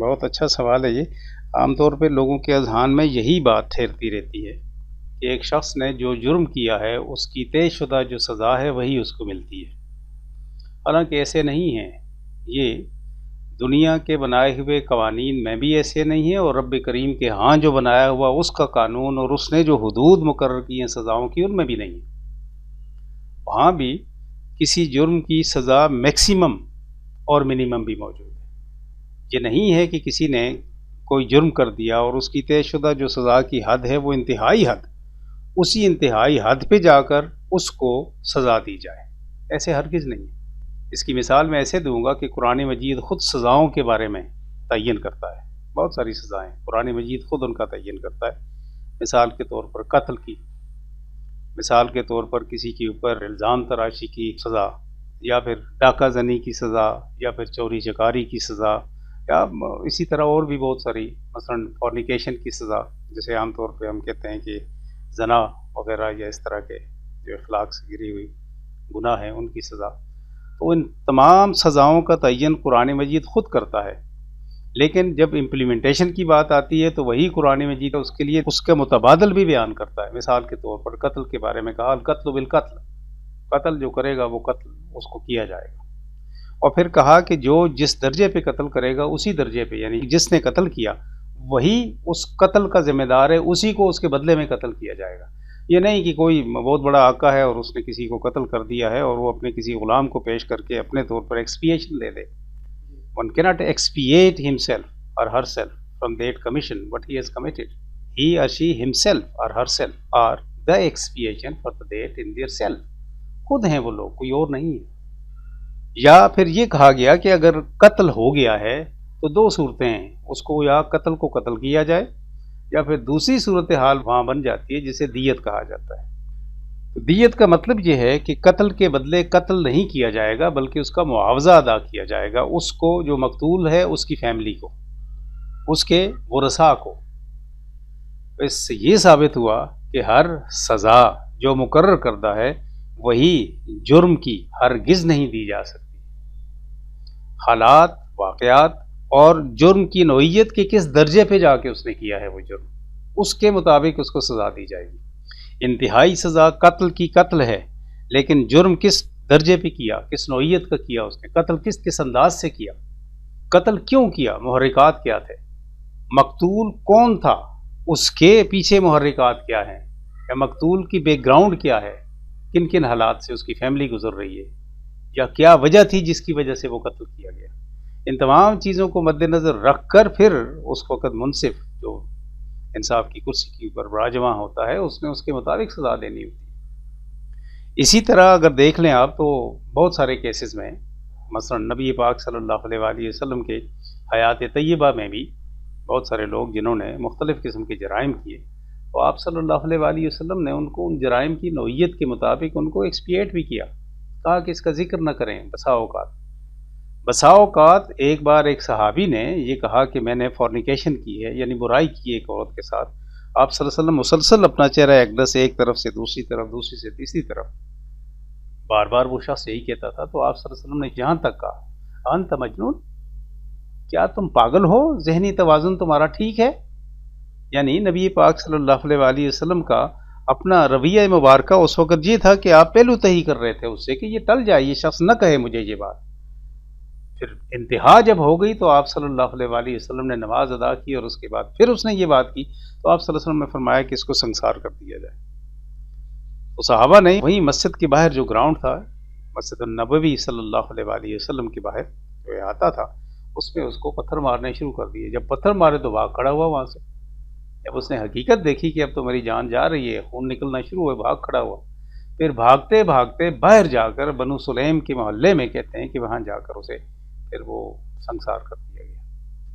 بہت اچھا سوال ہے یہ۔ عام طور پہ لوگوں کے اذہان میں یہی بات ٹھہرتی رہتی ہے کہ ایک شخص نے جو جرم کیا ہے اس کی طے شدہ جو سزا ہے وہی اس کو ملتی ہے۔ حالانکہ ایسے نہیں ہیں، یہ دنیا کے بنائے ہوئے قوانین میں بھی ایسے نہیں ہیں، اور رب کریم کے ہاں جو بنایا ہوا اس کا قانون اور اس نے جو حدود مقرر کی ہیں سزاؤں کی، ان میں بھی نہیں ہے۔ وہاں بھی کسی جرم کی سزا میکسیمم اور منیمم بھی موجود ہے۔ یہ نہیں ہے کہ کسی نے کوئی جرم کر دیا اور اس کی طے شدہ جو سزا کی حد ہے وہ انتہائی حد، اسی انتہائی حد پہ جا کر اس کو سزا دی جائے، ایسے ہرگز نہیں ہے۔ اس کی مثال میں ایسے دوں گا کہ قرآن مجید خود سزاؤں کے بارے میں تعین کرتا ہے۔ بہت ساری سزائیں قرآن مجید خود ان کا تعین کرتا ہے۔ مثال کے طور پر قتل کی، مثال کے طور پر کسی کے اوپر الزام تراشی کی سزا، یا پھر ڈاکہ زنی کی سزا، یا پھر چوری چکاری کی سزا، یا اسی طرح اور بھی بہت ساری، مثلا فورنیکیشن کی سزا، جسے عام طور پہ ہم کہتے ہیں کہ زنا وغیرہ یا اس طرح کے جو اخلاق سے گری ہوئی گناہ ہیں ان کی سزا۔ تو ان تمام سزاؤں کا تعین قرآن مجید خود کرتا ہے، لیکن جب امپلیمنٹیشن کی بات آتی ہے تو وہی قرآن مجید اس کے لیے اس کا متبادل بھی بیان کرتا ہے۔ مثال کے طور پر قتل کے بارے میں کہا القتل بالقتل، قتل جو کرے گا وہ قتل اس کو کیا جائے گا، اور پھر کہا کہ جو جس درجے پہ قتل کرے گا اسی درجے پہ، یعنی جس نے قتل کیا وہی اس قتل کا ذمہ دار ہے، اسی کو اس کے بدلے میں قتل کیا جائے گا۔ یہ نہیں کہ کوئی بہت بڑا آقا ہے اور اس نے کسی کو قتل کر دیا ہے اور وہ اپنے کسی غلام کو پیش کر کے اپنے طور پر ایکسپیشن لے دے۔ One cannot expiate himself or herself from that commission what he has committed. He or she himself or herself are the expiation for the that in their self. خود ہیں وہ لوگ، کوئی اور نہیں ہے۔ یا پھر یہ کہا گیا کہ اگر قتل ہو گیا ہے تو دو صورتیں ہیں، اس کو یا قتل کو قتل کیا جائے، یا پھر دوسری صورتحال وہاں بن جاتی ہے جسے دیت کہا جاتا ہے۔ تو دیت کا مطلب یہ ہے کہ قتل کے بدلے قتل نہیں کیا جائے گا بلکہ اس کا معاوضہ ادا کیا جائے گا، اس کو جو مقتول ہے اس کی فیملی کو، اس کے ورثاء کو۔ اس سے یہ ثابت ہوا کہ ہر سزا جو مقرر کردہ ہے وہی جرم کی ہرگز نہیں دی جا سکتی۔ حالات، واقعات اور جرم کی نوعیت کے کس درجے پہ جا کے اس نے کیا ہے وہ جرم، اس کے مطابق اس کو سزا دی جائے گی۔ انتہائی سزا قتل کی قتل ہے، لیکن جرم کس درجے پہ کیا، کس نوعیت کا کیا اس نے، قتل کس انداز سے کیا، قتل کیوں کیا، محرکات کیا تھے، مقتول کون تھا، اس کے پیچھے محرکات کیا ہیں، یا مقتول کی بیک گراؤنڈ کیا ہے، کن کن حالات سے اس کی فیملی گزر رہی ہے، یا کیا وجہ تھی جس کی وجہ سے وہ قتل کیا گیا۔ ان تمام چیزوں کو مد نظر رکھ کر پھر اس وقت منصف جو انصاف کی کرسی کے اوپر براجواں ہوتا ہے اس نے اس کے مطابق سزا دینی ہوتی ہے۔ اسی طرح اگر دیکھ لیں آپ تو بہت سارے کیسز میں، مثلا نبی پاک صلی اللہ علیہ وآلہ وسلم کے حیات طیبہ میں بھی بہت سارے لوگ جنہوں نے مختلف قسم کے جرائم کیے، تو آپ صلی اللہ علیہ وآلہ وسلم نے ان کو ان جرائم کی نوعیت کے مطابق ان کو ایکسپیٹ بھی کیا، کہا کہ اس کا ذکر نہ کریں۔ بسا اوقات ایک بار ایک صحابی نے یہ کہا کہ میں نے فورنیکیشن کی ہے، یعنی برائی کی ایک عورت کے ساتھ۔ آپ صلی اللہ علیہ وسلم مسلسل اپنا چہرہ اقدس ایک طرف سے دوسری طرف، دوسری سے تیسری طرف، بار بار وہ شخص یہی کہتا تھا۔ تو آپ صلی اللہ علیہ وسلم نے یہاں تک کہا انت مجنون، کیا تم پاگل ہو، ذہنی توازن تمہارا ٹھیک ہے؟ یعنی نبی پاک صلی اللہ علیہ وآلہ وسلم کا اپنا رویہ مبارکہ اس وقت یہ تھا کہ آپ پہلو تہی کر رہے تھے اس سے کہ یہ ٹل جائے، یہ شخص نہ کہے مجھے یہ بات۔ پھر انتہا جب ہو گئی تو آپ صلی اللہ علیہ وآلہ وسلم نے نماز ادا کی، اور اس کے بعد پھر اس نے یہ بات کی تو آپ صلی اللہ علیہ وسلم نے فرمایا کہ اس کو سنسار کر دیا جائے۔ تو صحابہ نے وہیں مسجد کے باہر جو گراؤنڈ تھا، مسجد النبوی صلی اللہ علیہ وآلہ وسلم کے باہر جو احاطہ تھا، اس میں اس کو پتھر مارنے شروع کر دیے۔ جب پتھر مارے تو بھاگ کھڑا ہوا وہاں سے۔ جب اس نے حقیقت دیکھی کہ اب تو میری جان جا رہی ہے، خون نکلنا شروع ہوئے، بھاگ کھڑا ہوا۔ پھر بھاگتے بھاگتے باہر جا کر بنو سلیم کے محلے میں کہتے ہیں کہ وہاں جا کر اسے پھر وہ سنسار کر دیا گیا۔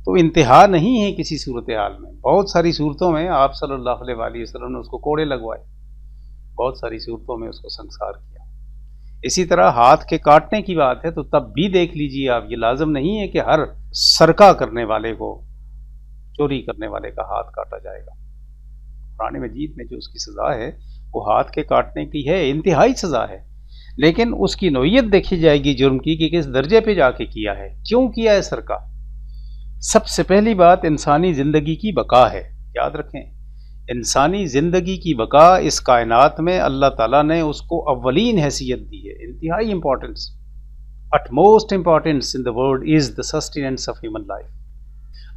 تو انتہا نہیں ہے کسی صورتحال میں، بہت ساری صورتوں میں آپ صلی اللہ علیہ وآلہ وسلم نے اس کو کوڑے لگوائے، بہت ساری صورتوں میں اس کو سنسار کیا۔ اسی طرح ہاتھ کے کاٹنے کی بات ہے تو تب بھی دیکھ لیجیے آپ، یہ لازم نہیں ہے کہ ہر سرقہ کرنے والے کو، چوری کرنے والے کا ہاتھ کاٹا جائے گا۔ قرآن مجید میں جو اس کی سزا ہے وہ ہاتھ کے کاٹنے کی ہے، انتہائی سزا ہے، لیکن اس کی نوعیت دیکھی جائے گی جرم کی کہ کس درجے پہ جا کے کیا ہے، کیوں کیا ہے سرقہ، سب سے پہلی بات انسانی زندگی کی بقا ہے. یاد رکھیں، انسانی زندگی کی بقا اس کائنات میں اللہ تعالیٰ نے اس کو اولین حیثیت دی ہے، انتہائی importance. utmost importance in the world is the sustenance of human life.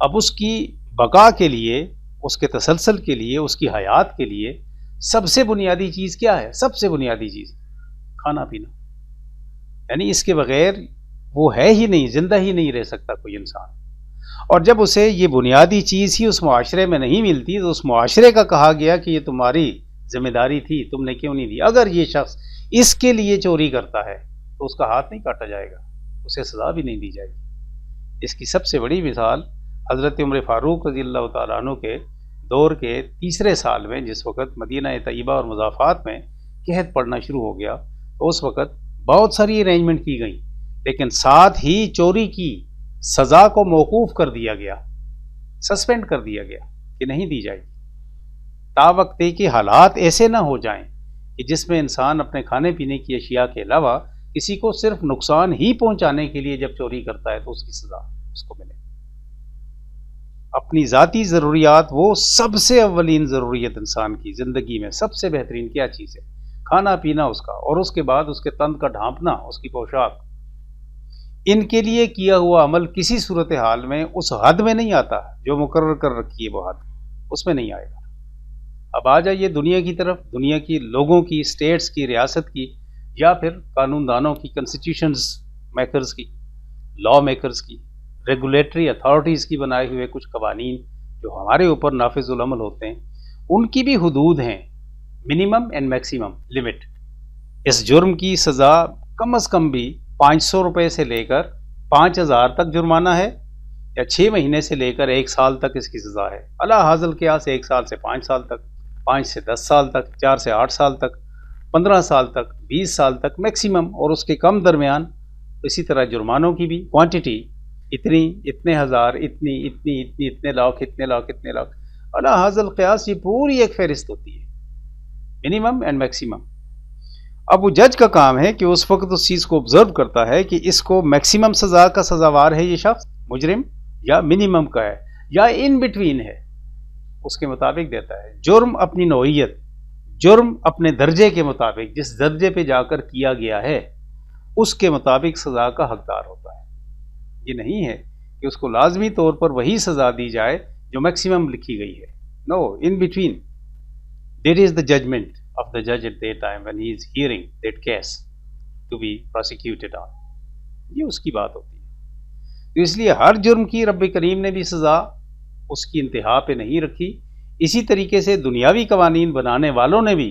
اب اس کی بقا کے لیے، اس کے تسلسل کے لیے، اس کی حیات کے لیے سب سے بنیادی چیز کیا ہے؟ سب سے بنیادی چیز کھانا پینا. یعنی اس کے بغیر وہ ہے ہی نہیں، زندہ ہی نہیں رہ سکتا کوئی انسان. اور جب اسے یہ بنیادی چیز ہی اس معاشرے میں نہیں ملتی تو اس معاشرے کا کہا گیا کہ یہ تمہاری ذمہ داری تھی، تم نے کیوں نہیں دی. اگر یہ شخص اس کے لیے چوری کرتا ہے تو اس کا ہاتھ نہیں کاٹا جائے گا، اسے سزا بھی نہیں دی جائے گی. اس کی سب سے بڑی مثال حضرت عمر فاروق رضی اللہ تعالیٰ عنہ کے دور کے تیسرے سال میں، جس وقت مدینہ طیبہ اور مضافات میں قحط پڑنا شروع ہو گیا، تو اس وقت بہت ساری ارینجمنٹ کی گئیں، لیکن ساتھ ہی چوری کی سزا کو موقوف کر دیا گیا، سسپینڈ کر دیا گیا کہ نہیں دی جائے گی، تا وقت کہ حالات ایسے نہ ہو جائیں کہ جس میں انسان اپنے کھانے پینے کی اشیاء کے علاوہ کسی کو صرف نقصان ہی پہنچانے کے لیے جب چوری کرتا ہے تو اس کی سزا اس کو ملے. اپنی ذاتی ضروریات، وہ سب سے اولین ضروریت انسان کی زندگی میں سب سے بہترین کیا چیز ہے؟ کھانا پینا اس کا، اور اس کے بعد اس کے تن کا ڈھانپنا، اس کی پوشاک. ان کے لیے کیا ہوا عمل کسی صورتحال میں اس حد میں نہیں آتا جو مقرر کر رکھی ہے، وہ حد اس میں نہیں آئے گا. اب آ جائیے دنیا کی طرف، دنیا کی لوگوں کی، اسٹیٹس کی، ریاست کی، یا پھر قانون دانوں کی، کنسٹیٹیوشنز میکرز کی، لا میکرز کی، ریگولیٹری اتھارٹیز کی بنائے ہوئے کچھ قوانین جو ہمارے اوپر نافذ العمل ہوتے ہیں، ان کی بھی حدود ہیں، منیمم اینڈ میکسیمم لمٹ. اس جرم کی سزا کم از کم بھی 500 روپے سے لے کر 5000 تک جرمانہ ہے، یا 6 مہینے سے لے کر 1 سال تک اس کی سزا ہے. اعلیٰ حاصل قیاس 1 سال سے 5 سال تک، 5 سے 10 سال تک، 4 سے 8 سال تک، 15 سال تک، 20 سال تک میکسیمم، اور اس کے کم درمیان. اسی طرح جرمانوں کی بھی کوانٹٹی اتنی، اتنے ہزار، اتنی اتنی اتنی، اتنے لاکھ، اتنے لاکھ، اتنے لاکھ، اعلیٰ حاصل قیاس. یہ پوری ایک فہرست ہوتی ہے، منیمم اینڈ میکسیمم. اب وہ جج کا کام ہے کہ اس وقت اس چیز کو آبزرو کرتا ہے کہ اس کو میکسیمم سزا کا سزاوار ہے یہ شخص مجرم، یا منیمم کا ہے، یا ان بٹوین ہے، اس کے مطابق دیتا ہے. جرم اپنی نوعیت، جرم اپنے درجے کے مطابق، جس درجے پہ جا کر کیا گیا ہے اس کے مطابق سزا کا حقدار ہوتا ہے. یہ نہیں ہے کہ اس کو لازمی طور پر وہی سزا دی جائے جو میکسیمم لکھی گئی ہے. No, in between there is the judgement of the judge at that time when he is hearing that case to be prosecuted on. یہ اس کی بات ہوتی ہے. تو اس لیے ہر جرم کی رب کریم نے بھی سزا اس کی انتہا پہ نہیں رکھی. اسی طریقے سے دنیاوی قوانین بنانے والوں نے بھی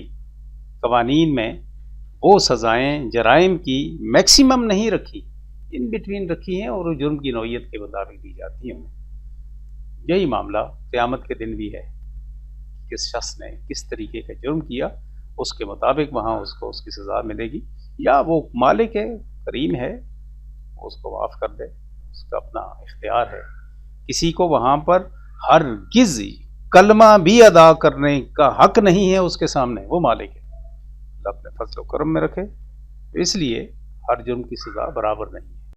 قوانین میں وہ سزائیں جرائم کی میکسیمم نہیں رکھی، ان بٹوین رکھی ہیں، اور وہ جرم کی نوعیت کے مطابق دی جاتی ہیں. یہی معاملہ قیامت کے دن بھی ہے. کس شخص نے کس طریقے کا جرم کیا اس کے مطابق وہاں اس کو اس کی سزا ملے گی. یا وہ مالک ہے، کریم ہے، اس کو معاف کر دے، اس کا اپنا اختیار ہے. کسی کو وہاں پر ہرگز کلمہ بھی ادا کرنے کا حق نہیں ہے اس کے سامنے، وہ مالک ہے. اللہ اپنے فضل و کرم میں رکھے. اس لیے ہر جرم کی سزا برابر نہیں ہے.